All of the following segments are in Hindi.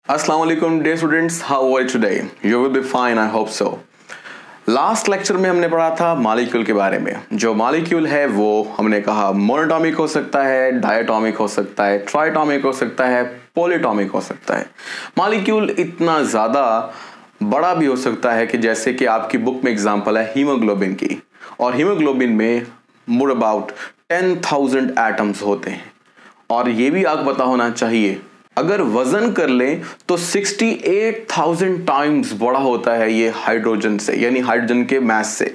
अस्सलाम वालेकुम dear students, how are you today? You will be fine, I hope so. Last lecture में हमने पढ़ा था मॉलिक्यूल के बारे में। जो मॉलिक्यूल है वो हमने कहा मोनोटॉमिक हो सकता है, डायटॉमिक हो सकता है, ट्राइटॉमिक हो सकता है, पॉलीटॉमिक हो सकता है। मॉलिक्यूल इतना ज़्यादा बड़ा भी हो सकता है कि जैसे कि आपकी बुक में एग्जांपल है हीमोग्लोबिन की, और हीमोग्लोबिन में मोर अबाउट 10,000 एटम्स होते हैं। और ये भी आपको पता होना चाहिए अगर वजन कर लें तो 68,000 टाइम्स बड़ा होता है ये हाइड्रोजन से, यानी हाइड्रोजन के मास से।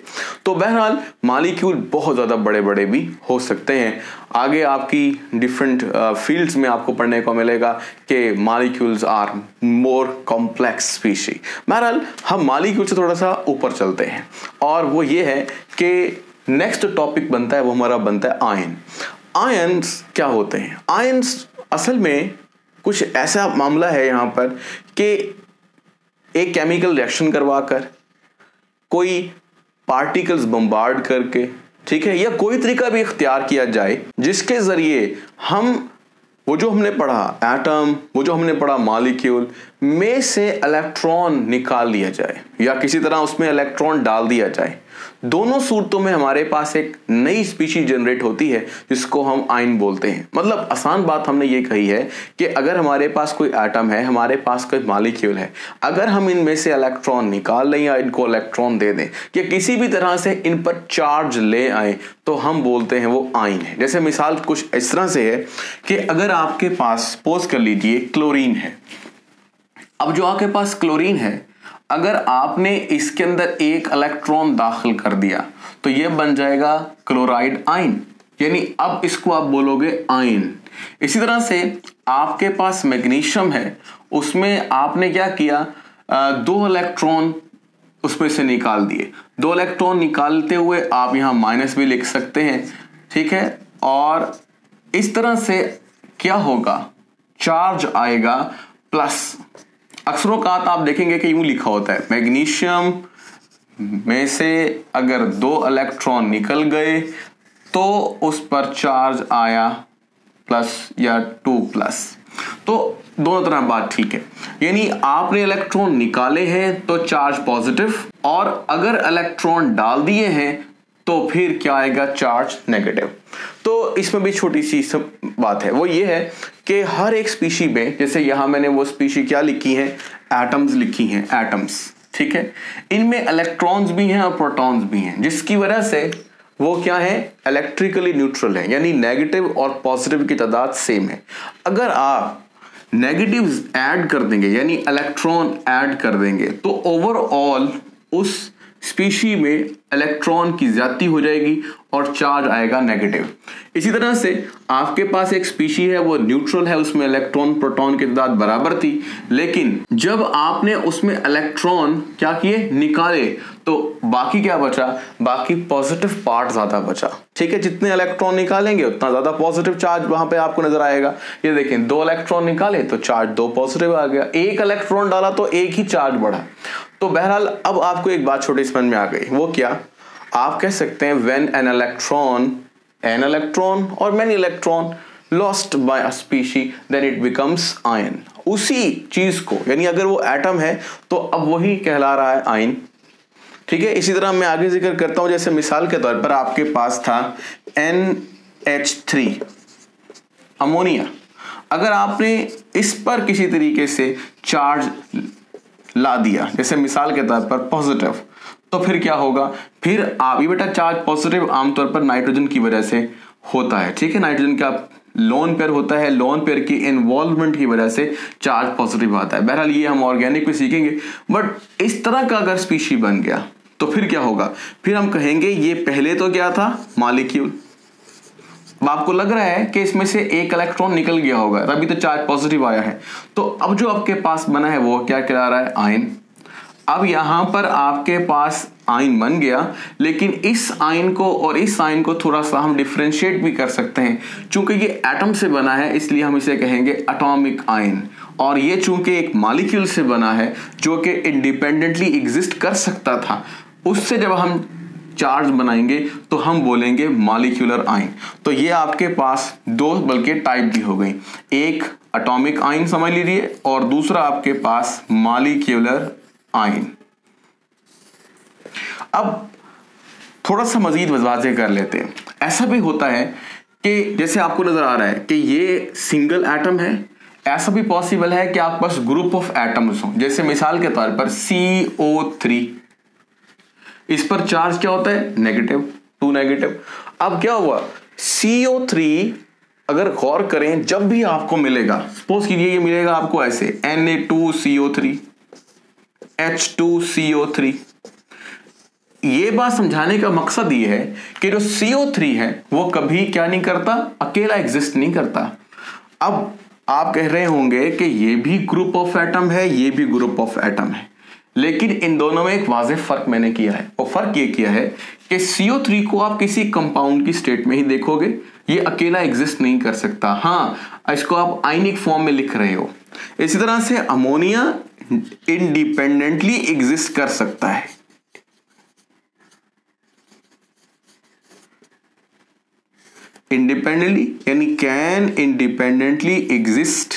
तो बहरहाल मॉलिक्यूल बहुत ज़्यादा बड़े बड़े भी हो सकते हैं। आगे आपकी डिफरेंट फील्ड्स में आपको पढ़ने को मिलेगा कि molecules are more complex species. बहरहाल हम मॉलिक्यूल से थोड़ा सा ऊपर चलते हैं, और वो ये है कि नेक्स्ट टॉपिक बनता है वो हमारा बनता है आयन। आयन्स क्या होते हैं? आयन्स असल में कुछ ऐसा मामला है यहाँ पर कि एक केमिकल रिएक्शन करवाकर, कोई पार्टिकल्स बम्बार्ड करके, ठीक है, या कोई तरीका भी इख्तियार किया जाए जिसके जरिए हम वो जो हमने पढ़ा एटम, वो जो हमने पढ़ा मॉलिक्यूल में से इलेक्ट्रॉन निकाल लिया जाए या किसी तरह उसमें इलेक्ट्रॉन डाल दिया जाए। दोनों सूरतों में हमारे पास एक नई स्पीशीज जनरेट होती है जिसको हम आयन बोलते हैं। मतलब आसान बात हमने ये कही है कि अगर हमारे पास कोई एटम है, हमारे पास कोई मॉलिक्यूल है, अगर हम इनमें से इलेक्ट्रॉन निकाल लें या इनको इलेक्ट्रॉन दे दें या किसी भी तरह से इन पर चार्ज ले आए तो हम बोलते हैं वो आयन है। जैसे मिसाल कुछ इस तरह से है कि अगर आपके पास सपोज कर लीजिए क्लोरीन है। अब जो आपके पास क्लोरीन है, अगर आपने इसके अंदर एक इलेक्ट्रॉन दाखिल कर दिया तो यह बन जाएगा क्लोराइड आयन, यानी अब इसको आप बोलोगे आयन। इसी तरह से आपके पास मैग्नीशियम है, उसमें आपने क्या किया, 2 इलेक्ट्रॉन उसमें से निकाल दिए। 2 इलेक्ट्रॉन निकालते हुए आप यहां माइनस भी लिख सकते हैं, ठीक है। और इस तरह से क्या होगा, चार्ज आएगा प्लस। अक्सरोकात आप देखेंगे कि यूं लिखा होता है मैग्नीशियम में से अगर 2 इलेक्ट्रॉन निकल गए तो उस पर चार्ज आया प्लस या 2 प्लस। तो दोनों तरह बात ठीक है, यानी आपने इलेक्ट्रॉन निकाले हैं तो चार्ज पॉजिटिव, और अगर इलेक्ट्रॉन डाल दिए हैं तो फिर क्या आएगा, चार्ज नेगेटिव। तो इसमें भी छोटी सी सब बात है, वो ये है कि हर एक स्पीशी में, जैसे यहां मैंने वो स्पीशी क्या लिखी है, एटम्स लिखी हैं, एटम्स, ठीक है। इनमें इलेक्ट्रॉन्स भी हैं और प्रोटॉन्स भी हैं, जिसकी वजह से वो क्या है, इलेक्ट्रिकली न्यूट्रल है, यानी नेगेटिव और पॉजिटिव की तादाद सेम है। अगर आप नेगेटिव्स ऐड कर देंगे यानी इलेक्ट्रॉन ऐड कर देंगे तो ओवरऑल उस स्पीशी में इलेक्ट्रॉन की ज्यादती हो जाएगी और चार्ज आएगा नेगेटिव। इसी तरह से आपके पास एक स्पीशी है वो न्यूट्रल है, उसमें इलेक्ट्रॉन प्रोटॉन की तादाद बराबर थी, लेकिन जब आपने उसमें इलेक्ट्रॉन क्या किए, निकाले, तो बाकी क्या बचा, बाकी पॉजिटिव पार्ट ज्यादा बचा, ठीक है। जितने इलेक्ट्रॉन निकालेंगे उतना ज्यादा पॉजिटिव चार्ज वहां पे आपको नजर आएगा। ये देखें, 2 इलेक्ट्रॉन निकाले तो चार्ज 2 पॉजिटिव आ गया, 1 इलेक्ट्रॉन डाला तो 1 ही चार्ज बढ़ा। तो बहरहाल अब आपको एक बात छोटी समझ में आ गई, वो क्या, आप कह सकते हैं व्हेन एन इलेक्ट्रॉन और many electron lost by a species then it becomes ion. उसी चीज को, यानी अगर वो एटम है तो अब वही कहला रहा है आयन, ठीक है। इसी तरह मैं आगे जिक्र करता हूं, जैसे मिसाल के तौर पर आपके पास था NH3 अमोनिया। अगर आपने इस पर किसी तरीके से चार्ज ला दिया, जैसे मिसाल के तौर पर पॉजिटिव, तो फिर क्या होगा, फिर आप ये बेटा चार्ज पॉजिटिव आमतौर पर नाइट्रोजन की वजह से होता है, ठीक है। नाइट्रोजन का लोन पेयर होता है, लोन पेयर की इन्वॉल्वमेंट की वजह से चार्ज पॉजिटिव आता है। बहरहाल ये हम ऑर्गेनिक में सीखेंगे, बट इस तरह का अगर स्पीशी बन गया तो फिर क्या होगा, फिर हम कहेंगे ये पहले तो क्या था, मॉलिक्यूल। अब आपको लग रहा है कि इसमें से 1 इलेक्ट्रॉन निकल गया होगा, तभी तो चार्ज पॉजिटिव आया है। तो अब जो आपके पास बना है वो क्या कहला रहा है, आयन। अब यहां पर आपके पास आयन बन गया, लेकिन इस आयन को और इस आयन को थोड़ा सा हम डिफरेंशिएट भी कर सकते हैं। चूंकि ये एटम से बना है इसलिए हम इसे कहेंगे एटॉमिक आयन, और ये चूंकि एक मॉलिक्यूल से बना है जो कि इंडिपेंडेंटली एग्जिस्ट कर सकता था, उससे जब हम चार्ज बनाएंगे तो हम बोलेंगे मॉलिक्यूलर आयन। तो ये आपके पास दो बल्कि टाइप भी हो गई, एक एटॉमिक आयन समझ लीजिए और दूसरा आपके पास मॉलिक्यूलर आयन। अब थोड़ा सा मजीद वाज़ेह कर लेते हैं। ऐसा भी होता है कि जैसे आपको नजर आ रहा है कि ये सिंगल एटम है, ऐसा भी पॉसिबल है कि आपके पास ग्रुप ऑफ एटम्स हो। जैसे मिसाल के तौर पर CO3, इस पर चार्ज क्या होता है? Negative, 2 negative. अब क्या हुआ, CO3 अगर गौर करें जब भी आपको मिलेगा, सपोज कीजिए ये मिलेगा आपको ऐसे Na2CO3 H2CO3। ये बात समझाने का मकसद ये है कि जो CO3 है वो कभी क्या नहीं करता, अकेला एग्जिस्ट नहीं करता। अब आप कह रहे होंगे कि ये भी ग्रुप ऑफ एटम है, ये भी ग्रुप ऑफ एटम है, लेकिन इन दोनों में एक वाज़ेह फर्क मैंने किया है। और फर्क ये किया है कि CO3 को आप किसी कंपाउंड की स्टेट में ही देखोगे, ये अकेला एग्जिस्ट नहीं कर सकता। हाँ, इसको आप आयनिक फॉर्म में लिख रहे हो। इसी तरह से अमोनिया इंडिपेंडेंटली एग्जिस्ट कर सकता है। इंडिपेंडेंटली यानी कैन इंडिपेंडेंटली एग्जिस्ट।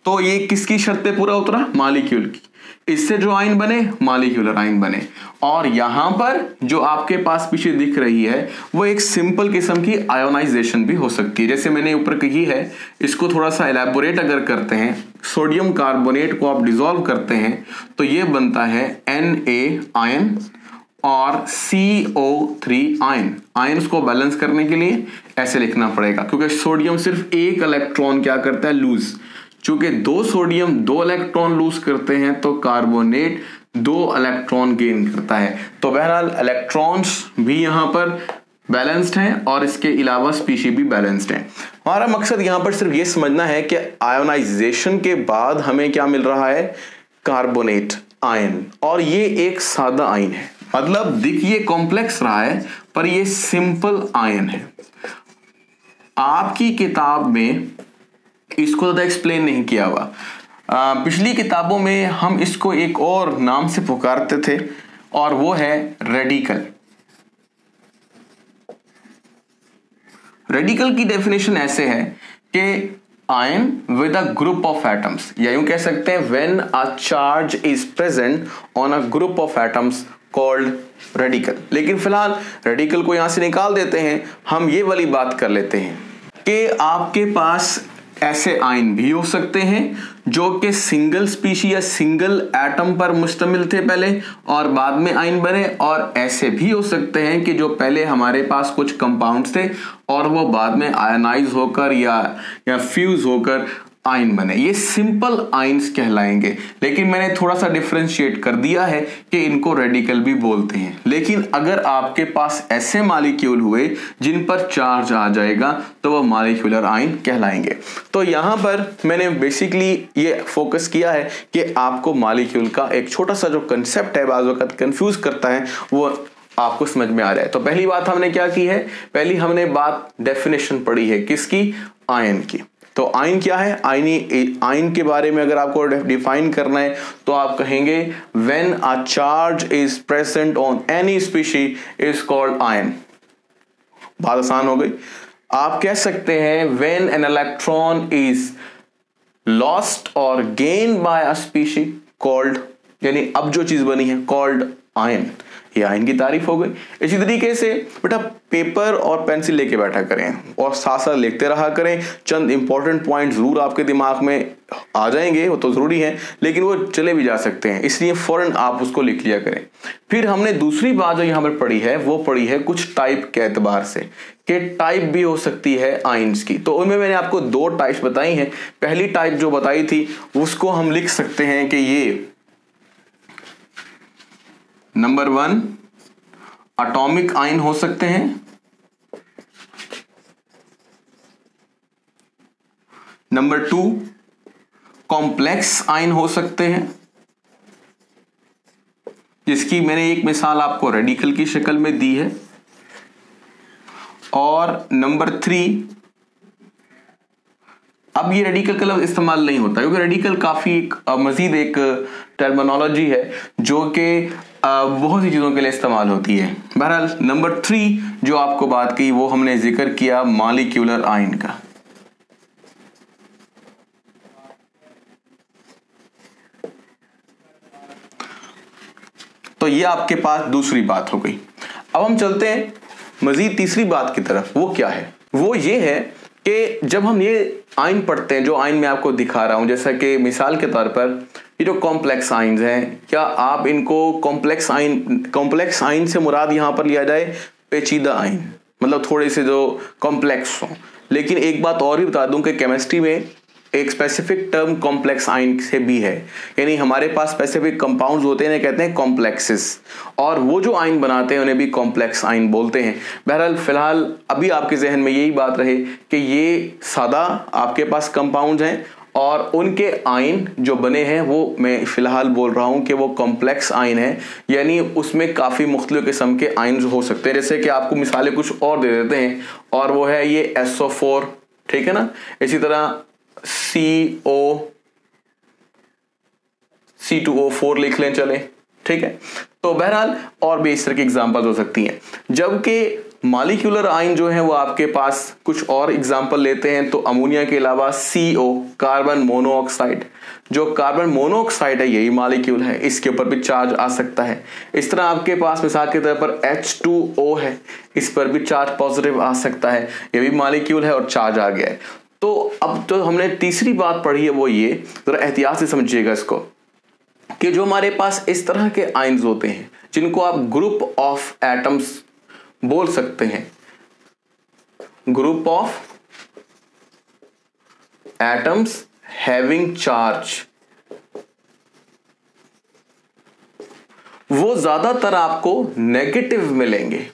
तो ये किसकी शर्तें पूरा उतरा? मॉलिक्यूल की। इससे जो आयन बने मॉलिक्यूलर आयन बने। और यहां पर जो आपके पास पीछे दिख रही है वो एक सिंपल किस्म की आयोनाइजेशन भी हो सकती है। जैसे मैंने ऊपर कही है, इसको थोड़ा सा एलैबोरेट अगर करते हैं, सोडियम कार्बोनेट को आप डिसॉल्व करते हैं तो ये बनता है Na आयन और CO3 आयन। आयन्स को बैलेंस करने के लिए ऐसे लिखना पड़ेगा, क्योंकि सोडियम सिर्फ एक इलेक्ट्रॉन क्या करता है? लूज। चूंकि 2 सोडियम 2 इलेक्ट्रॉन लूज करते हैं तो कार्बोनेट 2 इलेक्ट्रॉन गेन करता है। तो बहरहाल इलेक्ट्रॉन्स भी यहां पर बैलेंस्ड हैं और इसके अलावा स्पीशी भी बैलेंस्ड हैं। हमारा मकसद यहां पर सिर्फ ये समझना है कि आयोनाइजेशन के बाद हमें क्या मिल रहा है? Carbonate ion. और ये एक सादा आयन है, मतलब देखिए कॉम्प्लेक्स रहा है पर ये सिंपल आयन है। आपकी किताब में इसको ज्यादा एक्सप्लेन नहीं किया हुआ। पिछली किताबों में हम इसको एक और नाम से पुकारते थे और वो है रेडिकल। रेडिकल की डेफिनेशन ऐसे है कि ion with a group of atoms, या यूं कह सकते हैं when a charge is present on a group of atoms called radical. लेकिन फिलहाल रेडिकल को यहां से निकाल देते हैं, हम ये वाली बात कर लेते हैं कि आपके पास ऐसे आयन भी हो सकते हैं जो कि सिंगल स्पीशी या सिंगल एटम पर मुश्तमिल थे पहले और बाद में आयन बने, और ऐसे भी हो सकते हैं कि जो पहले हमारे पास कुछ कंपाउंड्स थे और वो बाद में आयनाइज होकर या फ्यूज होकर आयन बने। ये सिंपल आयन्स कहलाएंगे। लेकिन मैंने थोड़ा सा डिफरेंशिएट कर दिया है कि इनको रेडिकल भी बोलते हैं। लेकिन अगर आपके पास ऐसे मॉलिक्यूल हुए जिन पर चार्ज आ जाएगा तो वो मॉलिक्यूलर आयन कहलाएंगे। तो यहां पर मैंने बेसिकली ये फोकस किया है कि आपको मॉलिक्यूल का एक छोटा सा जो कंसेप्ट है बाज़ वक़्त कंफ्यूज करता है वो आपको समझ में आ रहा है। तो पहली बात हमने क्या की है? पहली हमने बात डेफिनेशन पढ़ी है किसकी? आयन की। तो आयन क्या है? आयन के बारे में अगर आपको डिफाइन करना है तो आप कहेंगे when a charge is present on any species is called ion. बात आसान हो गई। आप कह सकते हैं when an electron is lost और gain by a species called, यानी अब जो चीज बनी है कॉल्ड आयन। ये आयन की तारीफ हो गई। इसी तरीके से बेटा पेपर और पेंसिल लेके बैठा करें और साथ साथ लिखते रहा करें। चंद इंपॉर्टेंट पॉइंट जरूर आपके दिमाग में आ जाएंगे, वो तो जरूरी है, लेकिन वो चले भी जा सकते हैं, इसलिए फौरन आप उसको लिख लिया करें। फिर हमने दूसरी बात जो यहाँ पर पढ़ी है वो पढ़ी है कुछ टाइप के एतबार से कि टाइप भी हो सकती है आयन्स की। तो उनमें मैंने आपको 2 टाइप्स बताई हैं। पहली टाइप जो बताई थी उसको हम लिख सकते हैं कि ये नंबर 1 एटॉमिक आयन हो सकते हैं, नंबर 2 कॉम्प्लेक्स आयन हो सकते हैं, जिसकी मैंने एक मिसाल आपको रेडिकल की शक्ल में दी है, और नंबर 3 अब ये रेडिकल का लफ्ज इस्तेमाल नहीं होता क्योंकि रेडिकल काफी मजीद एक टर्मिनोलॉजी है जो कि बहुत सी चीजों के लिए इस्तेमाल होती है। बहरहाल नंबर 3 जो आपको बात की वो हमने जिक्र किया मॉलिक्यूलर आयन का। तो ये आपके पास दूसरी बात हो गई। अब हम चलते हैं मजीद तीसरी बात की तरफ। वो क्या है? वो ये है कि जब हम ये आयन पढ़ते हैं, जो आयन मैं आपको दिखा रहा हूं, जैसा कि मिसाल के तौर पर ये जो कॉम्प्लेक्स आयन्स हैं, क्या आप इनको कॉम्प्लेक्स आयन से मुराद यहां पर लिया जाए पेचीदा आयन, मतलब थोड़े से जो कॉम्प्लेक्स हों। लेकिन एक बात और भी बता दूं कि केमिस्ट्री में एक स्पेसिफिक टर्म कॉम्प्लेक्स आयन से भी है, यानी हमारे पास स्पेसिफिक कंपाउंड्स होते हैं, कहते हैं कॉम्प्लेक्सेस, और वो जो आयन बनाते हैं उन्हें भी कॉम्प्लेक्स आयन बोलते हैं। बहरहाल फिलहाल अभी आपके जहन में यही बात रहे कि ये सादा आपके पास कंपाउंड्स हैं और उनके आयन जो बने हैं वो मैं फिलहाल बोल रहा हूं कि वो कॉम्प्लेक्स आयन है, यानी उसमें काफी मुख्तलिफ किस्म के आयन हो सकते हैं। जैसे कि आपको मिसालें कुछ और दे देते हैं, और वो है ये SO4, ठीक है ना, इसी तरह C2O4 लिख लें, चले, ठीक है। तो बहरहाल और भी इस तरह की एग्जांपल्स हो सकती हैं। जबकि मॉलिक्यूलर आयन जो है वो आपके पास कुछ और एग्जांपल लेते हैं, तो अमोनिया के अलावा CO कार्बन मोनोऑक्साइड, जो कार्बन मोनोऑक्साइड है यही मॉलिक्यूल है, इसके ऊपर भी चार्ज आ सकता है। इस तरह आपके पास मिसाल के तौर पर H2O है, इस पर भी चार्ज पॉजिटिव आ सकता है, ये भी मॉलिक्यूल है और चार्ज आ गया है। तो अब तो हमने तीसरी बात पढ़ी है वो ये, जरा एहतियात से समझिएगा इसको, कि जो हमारे पास इस तरह के आयन्स होते हैं जिनको आप ग्रुप ऑफ एटम्स बोल सकते हैं, group of atoms having charge, वो ज्यादातर आपको नेगेटिव मिलेंगे,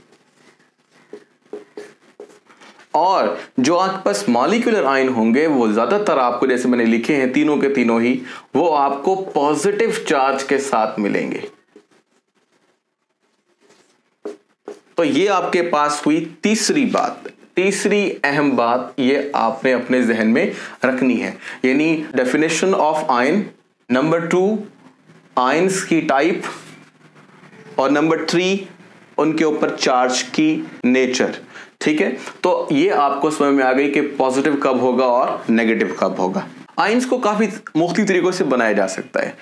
और जो आपके पास मॉलिक्यूलर आयन होंगे वो ज्यादातर आपको, जैसे मैंने लिखे हैं तीनों के तीनों ही, वो आपको पॉजिटिव चार्ज के साथ मिलेंगे। तो ये आपके पास हुई तीसरी बात, तीसरी अहम बात, ये आपने अपने जहन में रखनी है, यानी definition of ion, number 2 ions की टाइप, और नंबर 3 उनके ऊपर चार्ज की नेचर, ठीक है। तो ये आपको समझ में आ गई कि पॉजिटिव कब होगा और नेगेटिव कब होगा। आयन्स को काफी मुख्तलिफ तरीकों से बनाया जा सकता है।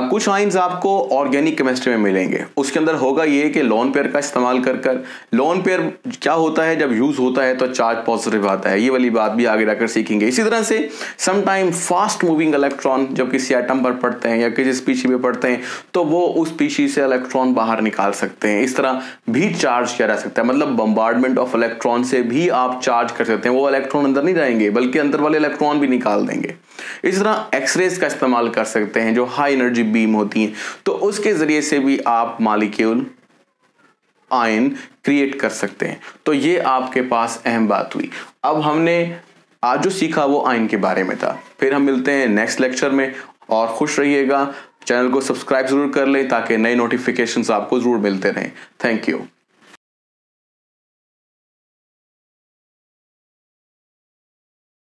कुछ आयन्स आपको ऑर्गेनिक केमिस्ट्री में मिलेंगे, उसके अंदर होगा ये कि लोन पेयर का इस्तेमाल कर लोन पेयर क्या होता है, जब यूज होता है तो चार्ज पॉजिटिव आता है, ये वाली बात भी आगे जाकर सीखेंगे। इसी तरह से समटाइम फास्ट मूविंग इलेक्ट्रॉन जब किसी एटम पर पड़ते हैं या किसी स्पीशी में पड़ते हैं तो वो उस स्पीशी से इलेक्ट्रॉन बाहर निकाल सकते हैं, इस तरह भी चार्ज किया जा सकता है, मतलब बम्बार्डमेंट ऑफ इलेक्ट्रॉन से भी आप चार्ज कर सकते हैं, वो इलेक्ट्रॉन अंदर नहीं जाएंगे बल्कि अंदर वाले इलेक्ट्रॉन भी निकाल देंगे। इस तरह एक्सरेज का इस्तेमाल कर सकते हैं जो हाई एनर्जी बीम होती हैं, तो उसके जरिए से भी आप मॉलिक्यूल आयन क्रिएट कर सकते हैं। तो ये आपके पास अहम बात हुई। अब हमने आज जो सीखा वो आयन के बारे में था। फिर हम मिलते हैं नेक्स्ट लेक्चर में, और खुश रहिएगा, चैनल को सब्सक्राइब जरूर कर लें ताकि नए नोटिफिकेशंस आपको जरूर मिलते रहें। Thank you.